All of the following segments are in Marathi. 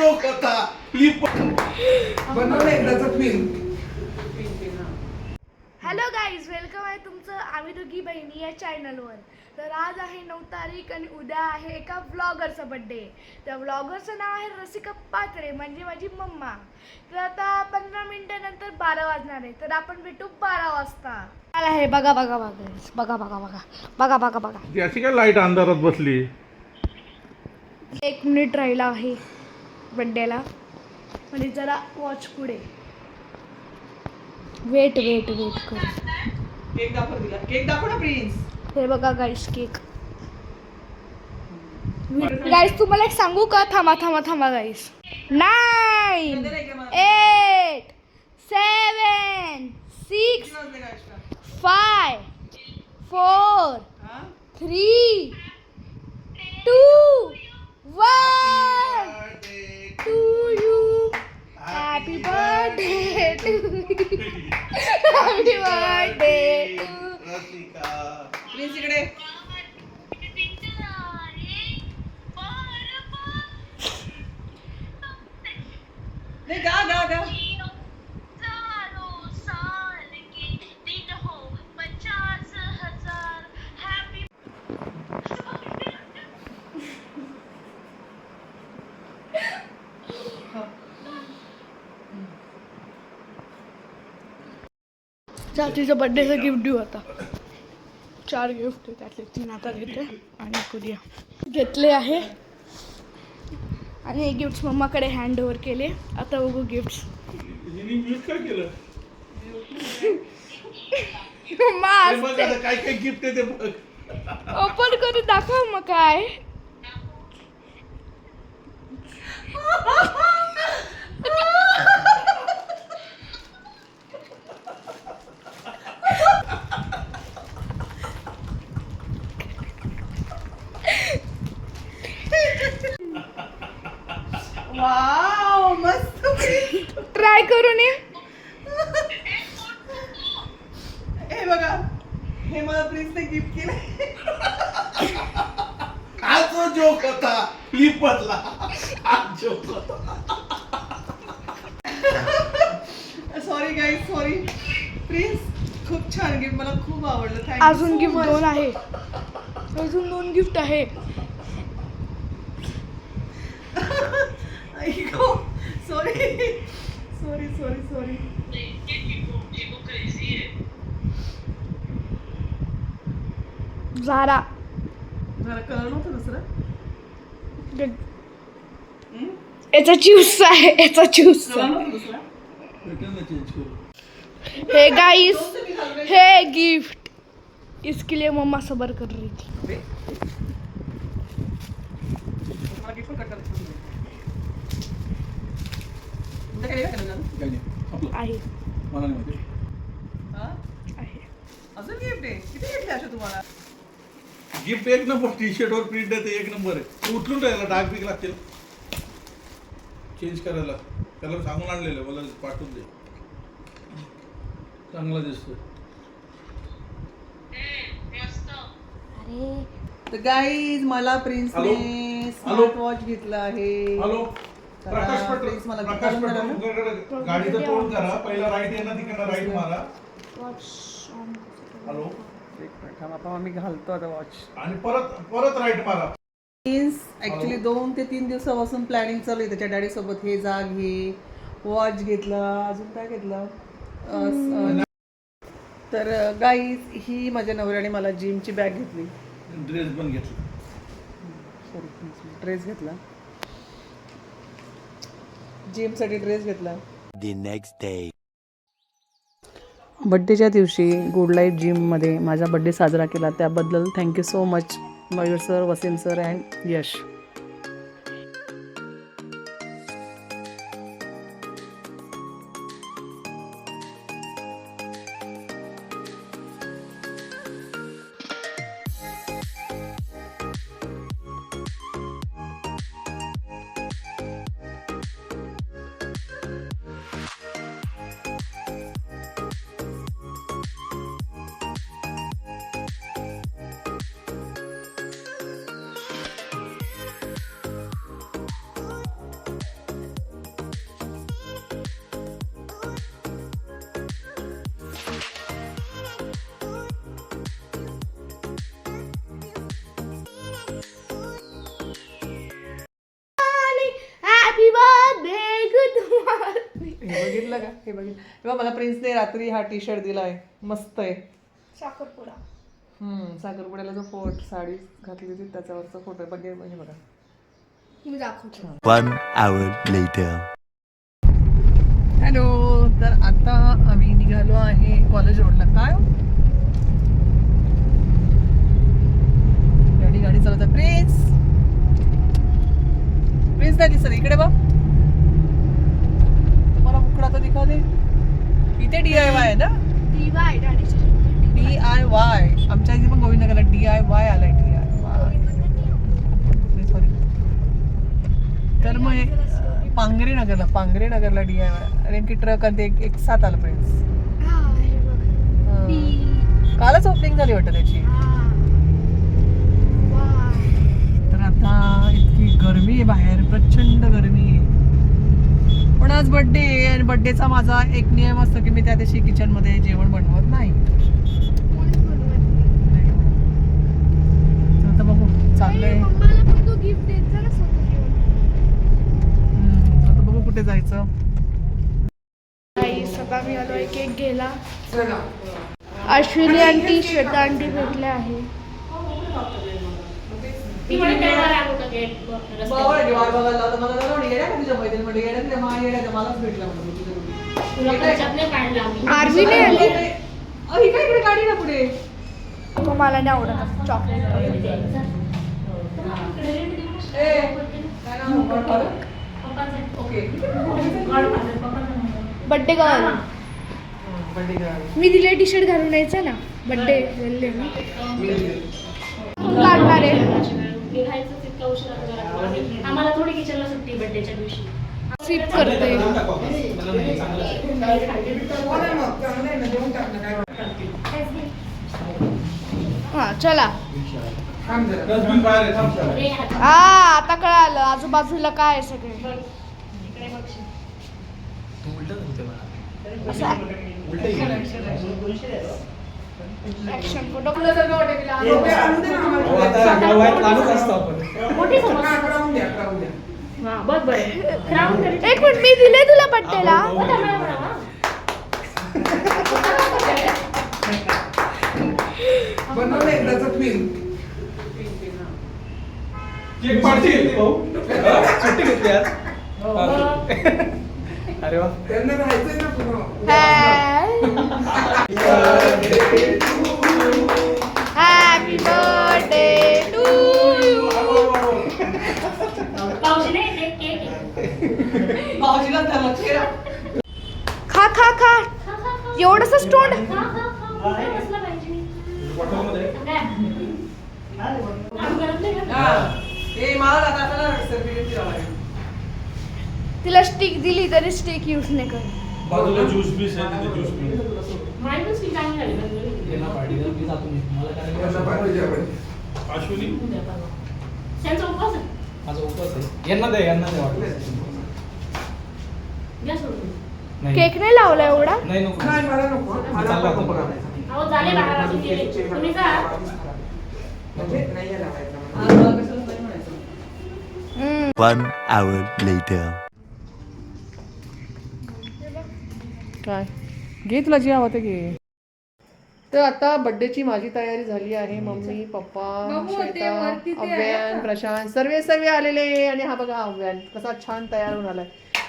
जोक होता. बनवलं एकदाचा फिल्म. हॅलो गाईज, वेलकम आहे तुमचं आम्ही दोघी बहिणी या चॅनलवर. तर आज आहे 9 तारीख आणि उद्या आहे एका व्लॉगरचा बड्डे. त्या व्लॉगरचं नाव आहे रसिका पात्रे, म्हणजे माझी मम्मा. तर आता 15 मिनिटानंतर 12 वाजणार आहे, तर आपण भेटू 12 वाजता. आहे बघा बघा बघा बघा बघा बघा बघा बघा बघा. याची काय लाईट अंधारात बसली. 1 मिनिट राहिला आहे बड्डेला, म्हणजे जरा वॉच पुढे. वेट वेट वेट कर. केक दाखव दिला. केक दाखव ना प्रिन्स. हे बघा गाईस, केक. गाईस तुम्हाला एक सांगू का? थांबा थांबा थांबा गाईस. 9 8 7 6 5 4 3 2 1 to you. Happy birthday to you. Happy birthday to Rasika. Prince इकडे. नाही गा गा गा. तिचं बर्थडेचं गिफ्ट देऊ आता. 4 गिफ्ट आहे, त्यातले 3 आता घेते आणि उद्या घेतले आहे. आणि हे गिफ्ट्स मम्माकडे हँड ओव्हर केले. आता बघू गिफ्ट्स. काय केलं? मम्मा काय काय गिफ्ट आहे ते बघ. ओपन करून दाखव मग काय. वाव मस्त. ट्राय करून ये. हे बघा, हे मला प्रिन्सने गिफ्ट केले. हा जो जोक होता फ्लिपरला. हा जोक होता. Sorry guys, sorry. प्रिन्स खूप छान गिफ्ट, मला खूप आवडलं. थँक्यू. अजून गिफ्ट 2 आहे. अजून 2 गिफ्ट आहे. Sorry sorry sorry sorry. झारा जरा कलर नव्हतं दुसरं. याचा ज्यूस आहे, याचा ज्यूस. कलर नव्हतं दुसरा. चेंज करू. हे गाइस, हे गिफ्ट इसके लिए मम्मा सबर कर रही थी. मला गिफ्ट पण कट करायचं. तुमचं काही नाही का? काय नाही. आपलं. आहे मला नाही माहिती. हा? आहे. अजून गिफ्ट आहे. किती गिफ्ट आहे तुम्हाला? गिफ्ट एक नंबर. टी शर्टवर प्रिंट आहे ते एक नंबर आहे. तू उचलून राहिला. डाग बिग लागतील चेंज करायला. त्याला सांगून आणलेलं मला पाठवून दे. चांगला दिसतो. तर गाईज मला प्रिन्सने स्मार्ट वॉच घेतला आहे. हॅलो प्रकाश प्लीज मला प्रकाश करून द्या ना. पटेल गाडीचं तोंड करा. पहिला राईट आहे ना, तिकडनं राईट मारा. हॅलो एक मिनिट थांबा, आता मी घालतो आता वॉच. आणि परत परत राईट मारा. प्रिन्स ॲक्च्युली 2 ते 3 दिवसापासून प्लॅनिंग चालू आहे त्याच्या डॅडी सोबत. हे जा घे, वॉच घेतला, अजून काय घेतलं. तर गाईज ही माझ्या नवऱ्याने मला जिमची बॅग घेतली. ड्रेस पण घेतला. सॉरी, ड्रेस घेतला. जिमसाठी ड्रेस घेतला. The next day. बड्डेच्या दिवशी गुड लाईफ जिममध्ये माझा बड्डे साजरा केला, त्याबद्दल thank you so much Mayur sir, Wasim sir and Yash. हे बघितलं का? हे बघितलं तेव्हा मला प्रिन्सने रात्री हा टी शर्ट दिलाय, मस्त आहे. साखरपुडा. साखरपुड्याला जो फोटो साडी घातली होती त्याच्यावरचा फोटो बघे म्हणजे बघा. मी दाखवतो. 1 hour later. हॅलो, तर आता आम्ही निघालो आहे कॉलेज रोडला. काय गाडी चालवतात. प्रिन्स नाही दिसत इकडे बघ. तुम्हाला मुकडा तर दिखा दे. इथे DIY आहे ना, DIY. आमच्या इथे पण गोविंदनगरला DIY आलाय. DIY sorry. तर मग पांगरे नगरला DIY. अरे की ट्रक आणि ते एक साथ आलं प्रिन्स. कालच ओपनिंग झाली वाटतं त्याची. तर आता इतकी गरमी आहे बाहेर, प्रचंड गरमी आहे. पण आज बर्थडे आहे आणि बर्थडेचा माझा एक नियम असतो की मी त्या दिवशी किचन मध्ये जेवण बनवत नाही. आता बघू चाललंय. आता बघू कुठे जायचं. सकाळ मी आलोय, केक गेला. अश्विनी आंटी, श्वेता आंटी भेटले आहे. आरवी नाही आली. गाडी ना पुढे मला नाही आवडत चॉकलेट. Birthday girl. मी दिले टी शर्ट घालून यायचं ना बर्थडे काढणार आहे. आम्हाला थोडी किचनला सुट्टी बर्थडेच्या दिवशी. सिप करते. हा चला. आता कळालं आजूबाजूला काय आहे सगळे. Action photo. एक मिनिट, मी दिले तुला बड्डेला. अरे वा. Happy birthday to you. खा खा खा. एवढंच स्टोन. तिला स्टिक दिली तरी स्टिक यूज नाही कर. बाजूला ज्यूस बीस आहे तिथे, ज्यूस पी. अश्विनी माझा उपवास आहे. यांना दे वाटलं. केक नाही लावला एवढा. नाही नको. मला नको. चालला होता. अहो झाले 12 वाजून गेले. तुम्ही जा. हम्म. 1 hour later. काय घे तुला जी हवं ते घे. तर आता बर्थडेची माझी तयारी झाली आहे. मम्मी, पप्पा, श्वेता, अव्यान, प्रशांत सर्वे आलेले. आणि हा बघा अव्यान कसा छान तयार होऊन आलाय.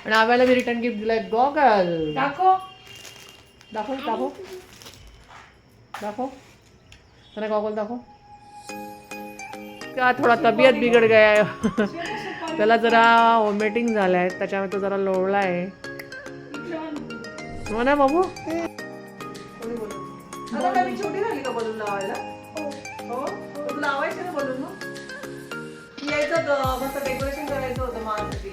आणि अव्याला मी रिटर्न गिफ्ट दिलाय गॉगल. दाखव जरा गॉगल दाखव. क्या थोडा तब्येत बिघड गया है. त्याला जरा वॉमिटिंग झालंय, त्याच्यामुळे तो जरा लोळला आहे. हो ना बाबू. छोटी झाली का बलून लावायला? हो लावायचं ना बलून. मग यायचं मस्त डेकोरेशन करायचं होतं माझ्यासाठी.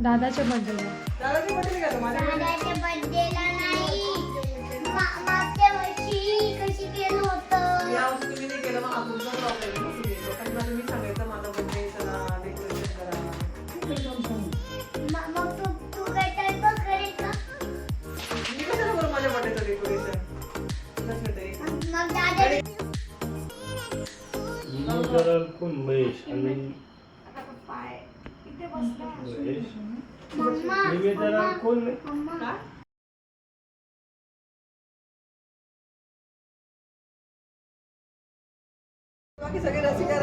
दादाच्या बर्थडेला. दादाच्या बर्थडेला का? माझ्या बर्थडेला नाही, मागच्या वर्षी कशी केलं होतं. या वर्षी तुम्ही नाही केलं, मग आपण पण प्रॉब्लेम. लोकांना तुम्ही सांगायचं माझा बर्थडे चला डेकोरेशन करा. मग तू काय टाइमपास करेल का? मी कशाला करू माझ्या बर्थडेचं डेकोरेशन? मग दादा मी करल कोण महेश आणि मम्मा बाकी सगळे रसिका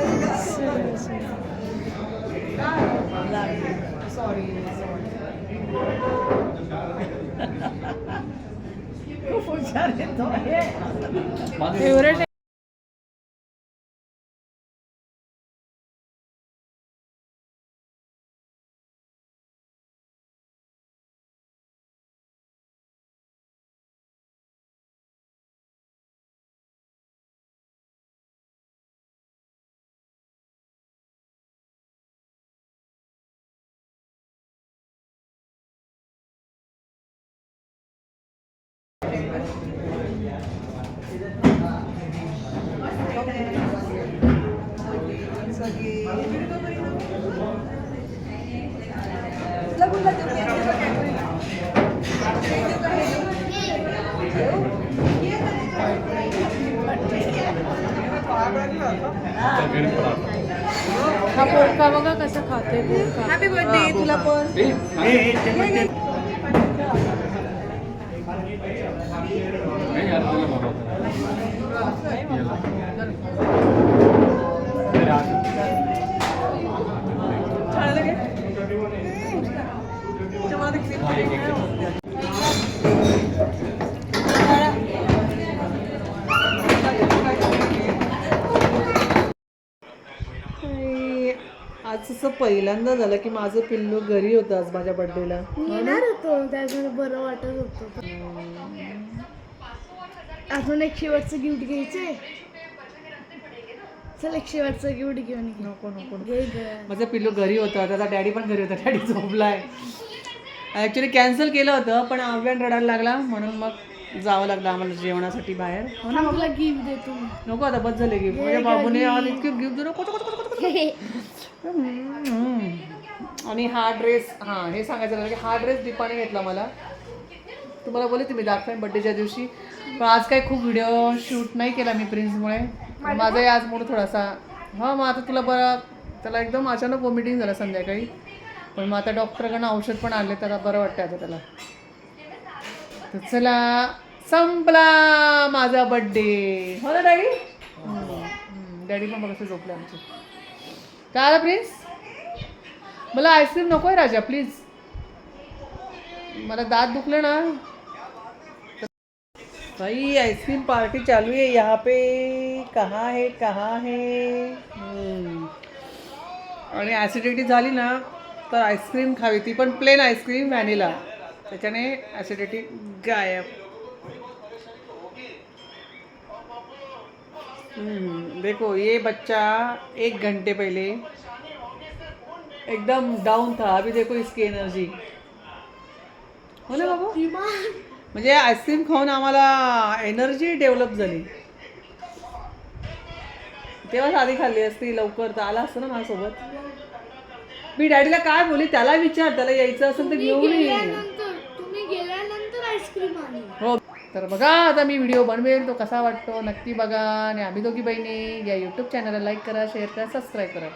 सॉरी खूप हुशार येतो फेवरेट हा पोका बघा कसं खाते पोका. हॅपी बर्थडे तुला पण. छान लगे आज असं पहिल्यांदा झालं की माझं पिल्लू घरी होतं आज माझ्या बर्थडेला. येणार होतो त्यामुळे बरं वाटत होतं. अजून एक शेवटचं गिफ्ट घ्यायचंय. चल एक शेवटचं गिफ्ट घेऊन ये. नको नको घे गं. माझं पिल्लू घरी होतं, त्याचा डॅडी पण घरी होता, डॅडी झोपलाय. ॲक्च्युली कॅन्सल केलं होतं पण आव्यान रडायला लागला म्हणून मग जावं लागलं आम्हाला जेवणासाठी बाहेर. हो ना, थांब, तुला गिफ्ट देतो मी. नको आता बस झाले गिफ्ट. माझ्या बाबूने आज इतके गिफ्ट दिलं आणि हा ड्रेस, हां हे सांगायचं झालं की हा ड्रेस दीपाने घेतला मला. तुम्हाला बोलले तुम्ही दाखवेन बड्डेच्या दिवशी, पण आज काही खूप व्हिडिओ शूट नाही केला मी प्रिन्समुळे. माझाही आज मूड थोडासा, हां मग आता तुला बरं, त्याला एकदम अचानक वॉमिटिंग झालं संध्याकाळी, पण मग आता डॉक्टरकडनं औषध पण आणले, त्याला बरं वाटतं आता त्याला. तर चला संपला माझा बड्डे. हो ना डॅडी? डॅडी पण बघा झोपले आमचे. काय आला प्रिन्स? मला आईस्क्रीम नको आहे राजा प्लीज, मला दात दुखले ना. भाई आइसक्रीम पार्टी चालू है यहाँ पे. कहाँ है कहाँ है. आणि ॲसिडिटी झाली ना तर आईस्क्रीम खावी, ती पण प्लेन आईस्क्रीम व्हॅनिला, त्याच्याने ॲसिडिटी गायब. देखो ये बच्चा 1 घंटे पहले एकदम डाउन था, अभी देखो इसकी एनर्जी. हो ना बाबू, म्हणजे आईस्क्रीम खाऊन आम्हाला एनर्जी डेव्हलप झाली. तेव्हाच आधी खाल्ली असती लवकर तर आला असतं ना माझ्यासोबत. मी डॅडीला काय बोलली त्याला विचार, त्याला यायचं असेल तर घेऊन ये. तुम्ही गेल्यानंतर आईस्क्रीम आली. हो तर बघा आता मी व्हिडिओ बनवेल तो कसा वाटतो नक्की बघा. आणि आम्ही दोघी बहिणी या यूट्यूब चॅनलला लाईक करा, शेअर करा, सबस्क्राईब करा.